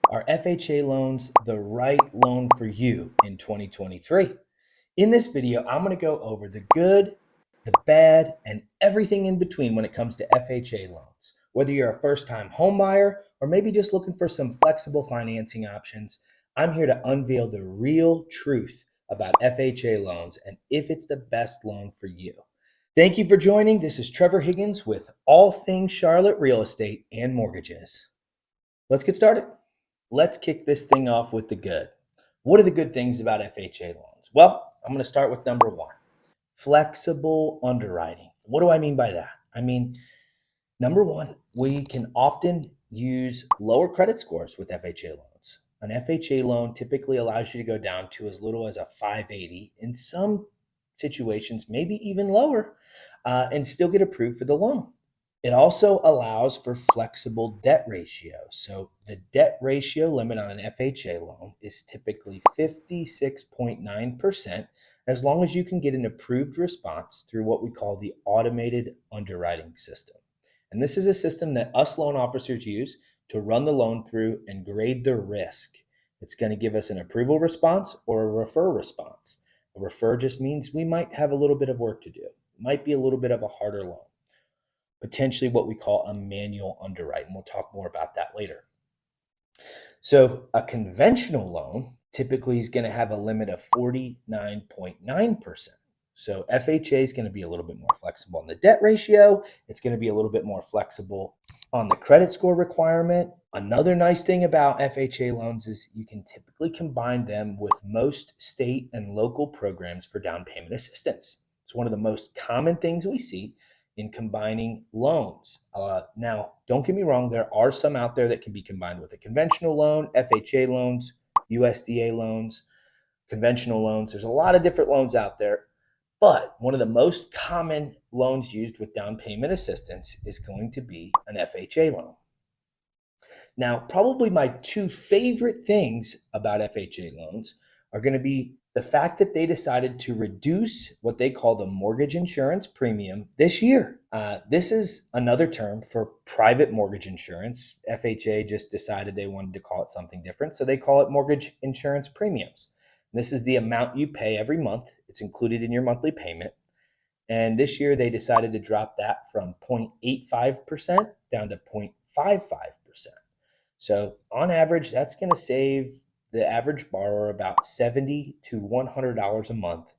Are FHA loans the right loan for you in 2023? In this video, I'm going to go over the good, the bad, and everything in between when it comes to FHA loans. Whether you're a first-time homebuyer or maybe just looking for some flexible financing options, I'm here to unveil the real truth about FHA loans and if it's the best loan for you. Thank you for joining. This is Trevor Higgins with All Things Charlotte Real Estate and Mortgages. Let's get started. Let's kick this thing off with the good. What are the good things about FHA loans? Well, I'm going to start with number one, flexible underwriting. What do I mean by that? I mean, number one, we can often use lower credit scores with FHA loans. An FHA loan typically allows you to go down to as little as a 580, in some situations, maybe even lower, and still get approved for the loan. It also allows for flexible debt ratios. So the debt ratio limit on an FHA loan is typically 56.9%, as long as you can get an approved response through what we call the automated underwriting system. And this is a system that us loan officers use to run the loan through and grade the risk. It's going to give us an approval response or a refer response. A refer just means we might have a little bit of work to do. It might be a little bit of a harder loan. Potentially what we call a manual underwrite, and we'll talk more about that later. So a conventional loan typically is going to have a limit of 49.9%. So FHA is going to be a little bit more flexible on the debt ratio. It's going to be a little bit more flexible on the credit score requirement. Another nice thing about FHA loans is you can typically combine them with most state and local programs for down payment assistance. It's one of the most common things we see in combining loans. Now, don't get me wrong, there are some out there that can be combined with a conventional loan, FHA loans, USDA loans, conventional loans. There's a lot of different loans out there, but one of the most common loans used with down payment assistance is going to be an FHA loan. Now, probably my two favorite things about FHA loans are going to be the fact that they decided to reduce what they call the mortgage insurance premium this year. This is another term for private mortgage insurance. FHA just decided they wanted to call it something different, so they call it mortgage insurance premiums. This is the amount you pay every month. It's included in your monthly payment. And this year they decided to drop that from 0.85% down to 0.55%. So on average, that's going to save the average borrower about $70 to $100 a month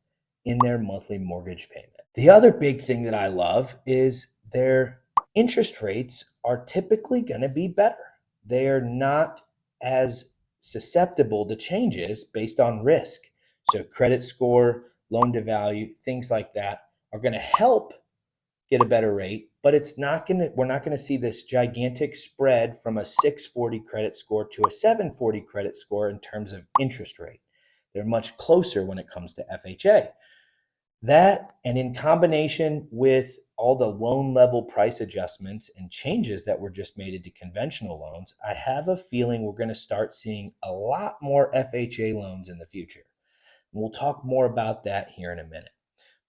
in their monthly mortgage payment. The other big thing that I love is their interest rates are typically going to be better. They are not as susceptible to changes based on risk. So credit score, loan to value, things like that are going to help get a better rate, but we're not going to see this gigantic spread from a 640 credit score to a 740 credit score in terms of interest rate. They're much closer when it comes to FHA. That, and in combination with all the loan level price adjustments and changes that were just made into conventional loans, I have a feeling we're going to start seeing a lot more FHA loans in the future. And we'll talk more about that here in a minute.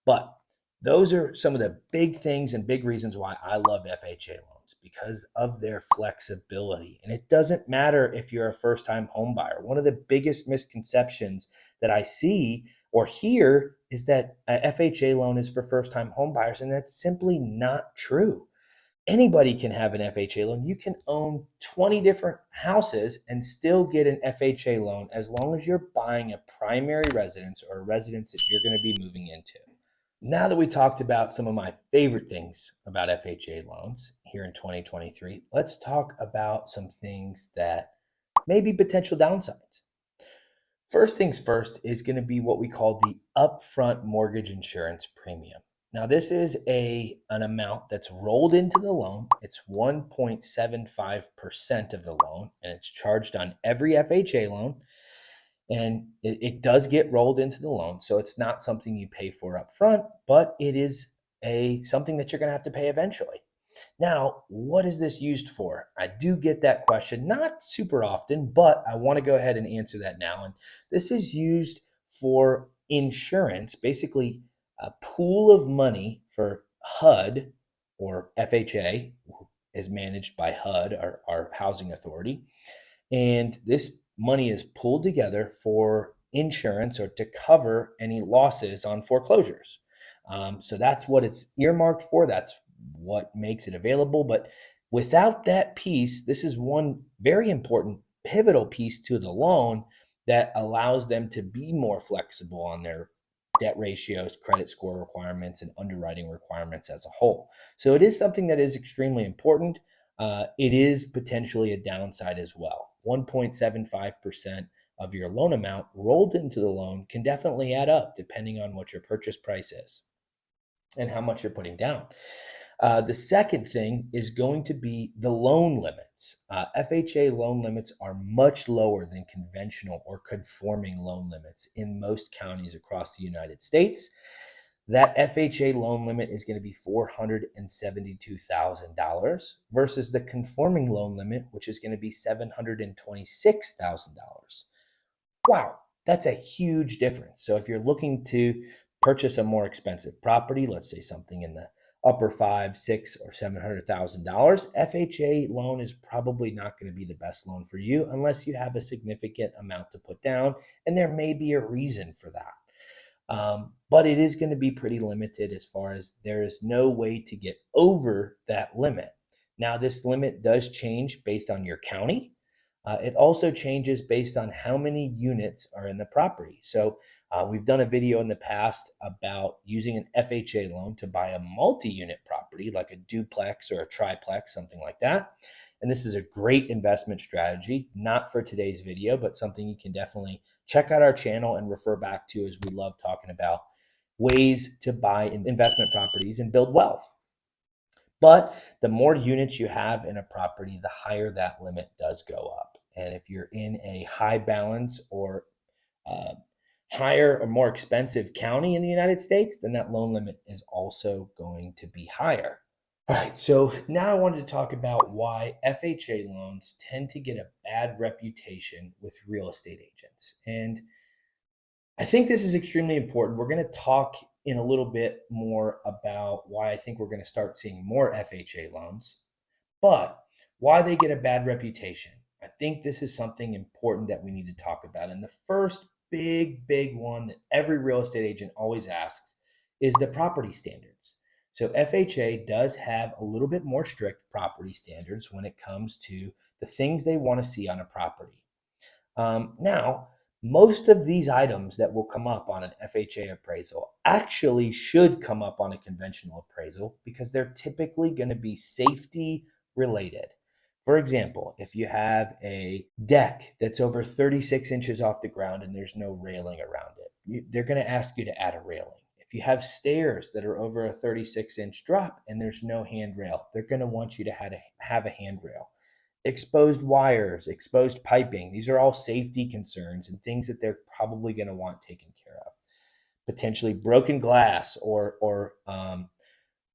But those are some of the big things and big reasons why I love FHA loans, because of their flexibility. And it doesn't matter if you're a first-time home buyer. One of the biggest misconceptions that I see or hear is that an FHA loan is for first-time home buyers, and that's simply not true. Anybody can have an FHA loan. You can own 20 different houses and still get an FHA loan as long as you're buying a primary residence or a residence that you're going to be moving into. Now that we talked about some of my favorite things about FHA loans here in 2023, let's talk about some things that may be potential downsides. First things first is going to be what we call the upfront mortgage insurance premium. Now, this is an amount that's rolled into the loan. It's 1.75% of the loan, and it's charged on every FHA loan. And it does get rolled into the loan. So it's not something you pay for up front, but it is something that you're going to have to pay eventually. Now, what is this used for? I do get that question, not super often, but I want to go ahead and answer that now. And this is used for insurance, basically a pool of money for HUD, or FHA is managed by HUD, our housing authority. And this money is pulled together for insurance or to cover any losses on foreclosures. So that's what it's earmarked for. That's what makes it available. But without that piece, this is one very important pivotal piece to the loan that allows them to be more flexible on their debt ratios, credit score requirements, and underwriting requirements as a whole. So it is something that is extremely important. It is potentially a downside as well. 1.75% of your loan amount rolled into the loan can definitely add up depending on what your purchase price is and how much you're putting down. The second thing is going to be the loan limits. FHA loan limits are much lower than conventional or conforming loan limits in most counties across the United States. That FHA loan limit is going to be $472,000 versus the conforming loan limit, which is going to be $726,000. Wow, that's a huge difference. So if you're looking to purchase a more expensive property, let's say something in the upper five, six, or $700,000, FHA loan is probably not going to be the best loan for you unless you have a significant amount to put down, and there may be a reason for that. But it is going to be pretty limited as far as there is no way to get over that limit. Now, this limit does change based on your county. It also changes based on how many units are in the property. So we've done a video in the past about using an FHA loan to buy a multi-unit property like a duplex or a triplex, something like that. And this is a great investment strategy, not for today's video, but something you can definitely check out our channel and refer back to, as we love talking about ways to buy investment properties and build wealth. But the more units you have in a property, the higher that limit does go up. And if you're in a high balance or uh, higher or more expensive county in the United States, then that loan limit is also going to be higher. All right, so now I wanted to talk about why FHA loans tend to get a bad reputation with real estate agents. And I think this is extremely important. We're going to talk in a little bit more about why I think we're going to start seeing more FHA loans, but why they get a bad reputation. I think this is something important that we need to talk about. And the first big one that every real estate agent always asks is the property standards. So FHA does have a little bit more strict property standards when it comes to the things they want to see on a property. Now, most of these items that will come up on an FHA appraisal actually should come up on a conventional appraisal because they're typically going to be safety related. For example, if you have a deck that's over 36 inches off the ground and there's no railing around it, they're going to ask you to add a railing. If you have stairs that are over a 36-inch drop and there's no handrail, they're going to want you to have a handrail. Exposed wires, exposed piping, these are all safety concerns and things that they're probably going to want taken care of. Potentially broken glass or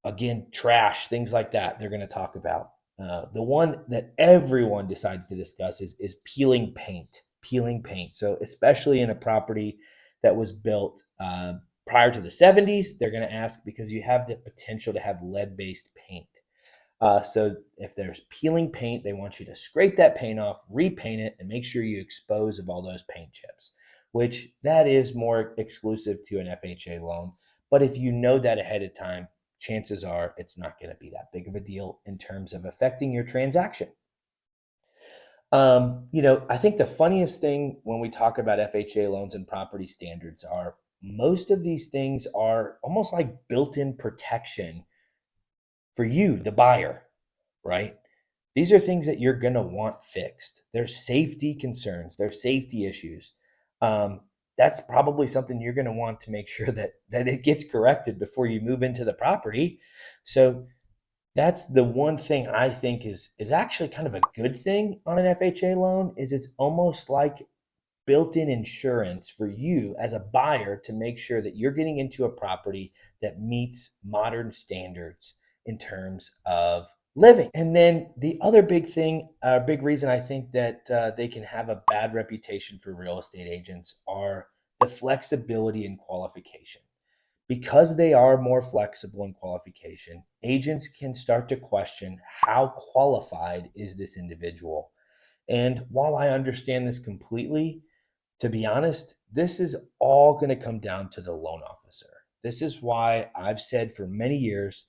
again, trash, things like that they're going to talk about. The one that everyone decides to discuss is peeling paint. Peeling paint. So especially in a property that was built prior to the 70s, they're going to ask because you have the potential to have lead-based paint. So if there's peeling paint, they want you to scrape that paint off, repaint it, and make sure you expose of all those paint chips, which that is more exclusive to an FHA loan. But if you know that ahead of time, chances are it's not going to be that big of a deal in terms of affecting your transaction. I think the funniest thing when we talk about FHA loans and property standards are most of these things are almost like built-in protection for you, the buyer, right? These are things that you're going to want fixed. There's safety concerns, there's safety issues. That's probably something you're going to want to make sure that it gets corrected before you move into the property. So that's the one thing I think is actually kind of a good thing on an FHA loan is it's almost like built-in insurance for you as a buyer to make sure that you're getting into a property that meets modern standards in terms of living. And then the other big thing, big reason I think that they can have a bad reputation for real estate agents are the flexibility and qualification. Because they are more flexible in qualification, agents can start to question how qualified is this individual. And while I understand this completely, to be honest, this is all going to come down to the loan officer. This is why I've said for many years,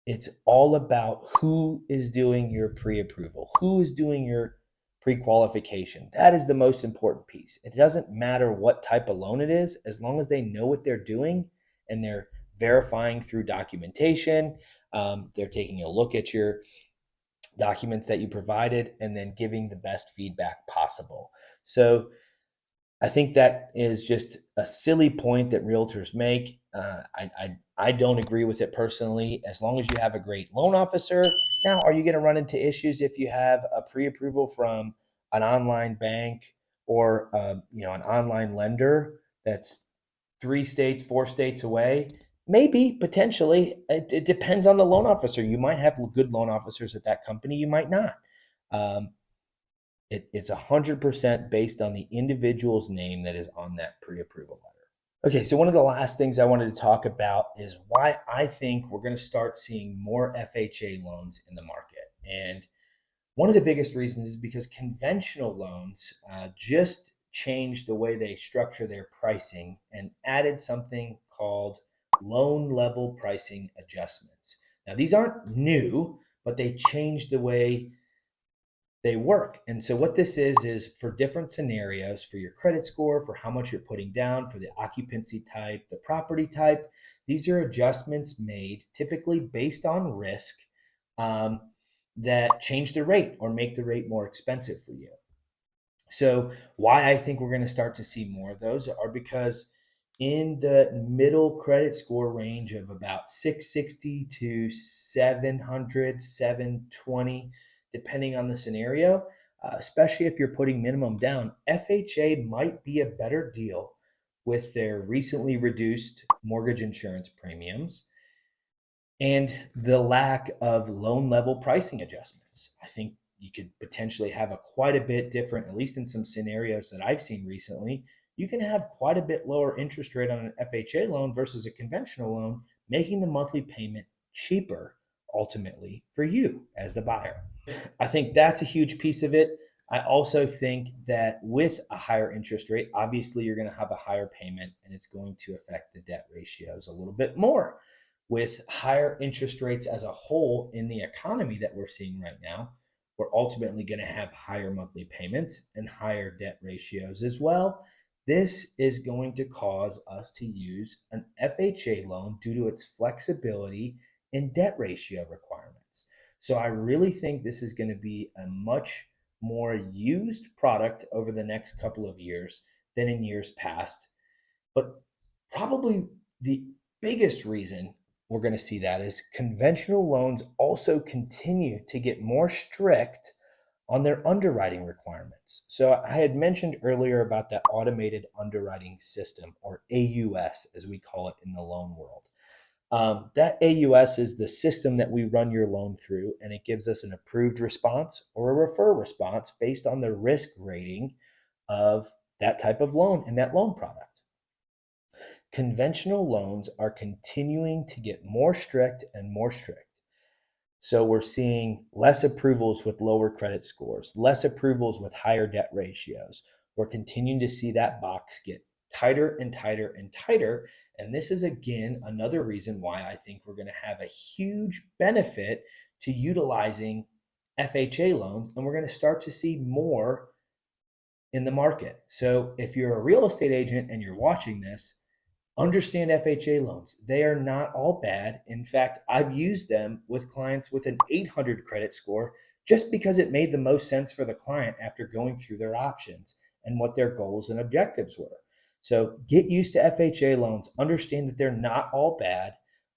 it's all about who is doing your pre-approval, who is doing your pre-qualification. That is the most important piece. It doesn't matter what type of loan it is, as long as they know what they're doing and they're verifying through documentation. They're taking a look at your documents that you provided and then giving the best feedback possible. So I think that is just a silly point that realtors make. I don't agree with it personally. As long as you have a great loan officer. Now, are you going to run into issues if you have a pre-approval from an online bank or an online lender that's 3 states, 4 states away? Maybe potentially. It depends on the loan officer. You might have good loan officers at that company. You might not. Um, it's 100% based on the individual's name that is on that pre-approval letter. Okay, so one of the last things I wanted to talk about is why I think we're going to start seeing more FHA loans in the market. And one of the biggest reasons is because conventional loans just changed the way they structure their pricing and added something called loan level pricing adjustments. Now, these aren't new, but they changed the way they work. And so what this is for different scenarios, for your credit score, for how much you're putting down, for the occupancy type, the property type, these are adjustments made typically based on risk um, that change the rate or make the rate more expensive for you. So why I think we're going to start to see more of those are because in the middle credit score range of about 660 to 700, 720, depending on the scenario, especially if you're putting minimum down, FHA might be a better deal with their recently reduced mortgage insurance premiums and the lack of loan level pricing adjustments. I think you could potentially have a quite a bit different, at least in some scenarios that I've seen recently. You can have quite a bit lower interest rate on an FHA loan versus a conventional loan, making the monthly payment cheaper ultimately for you as the buyer. I think that's a huge piece of it. I also think that with a higher interest rate, obviously you're going to have a higher payment and it's going to affect the debt ratios a little bit more. With higher interest rates as a whole in the economy that we're seeing right now, we're ultimately going to have higher monthly payments and higher debt ratios as well. This is going to cause us to use an FHA loan due to its flexibility in debt ratio requirements. So I really think this is going to be a much more used product over the next couple of years than in years past. But probably the biggest reason we're going to see that is conventional loans also continue to get more strict on their underwriting requirements. So I had mentioned earlier about that automated underwriting system, or AUS as we call it in the loan world. That AUS is the system that we run your loan through, and it gives us an approved response or a refer response based on the risk rating of that type of loan and that loan product. Conventional loans are continuing to get more strict and more strict. So we're seeing less approvals with lower credit scores, less approvals with higher debt ratios. We're continuing to see that box get tighter and tighter and tighter. And this is, again, another reason why I think we're going to have a huge benefit to utilizing FHA loans. And we're going to start to see more in the market. So if you're a real estate agent and you're watching this, understand FHA loans. They are not all bad. In fact, I've used them with clients with an 800 credit score just because it made the most sense for the client after going through their options and what their goals and objectives were. So get used to FHA loans. Understand that they're not all bad.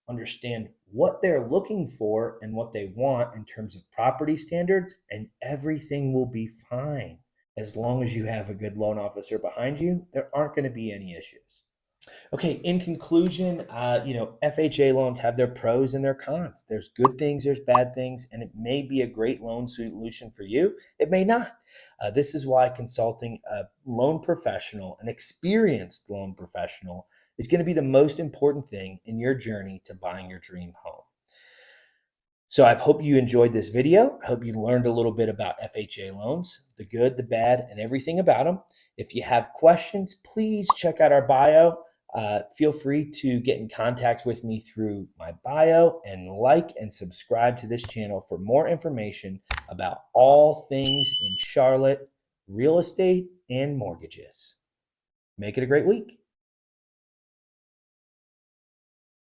Understand what they're looking for and what they want in terms of property standards, and everything will be fine. As long as you have a good loan officer behind you, there aren't going to be any issues. Okay, in conclusion, FHA loans have their pros and their cons. There's good things, there's bad things, and it may be a great loan solution for you. It may not. This is why consulting a loan professional, an experienced loan professional, is going to be the most important thing in your journey to buying your dream home. So I hope you enjoyed this video. I hope you learned a little bit about FHA loans, the good, the bad, and everything about them. If you have questions, please check out our bio. Feel free to get in contact with me through my bio, and like and subscribe to this channel for more information about all things in Charlotte, real estate, and mortgages. Make it a great week.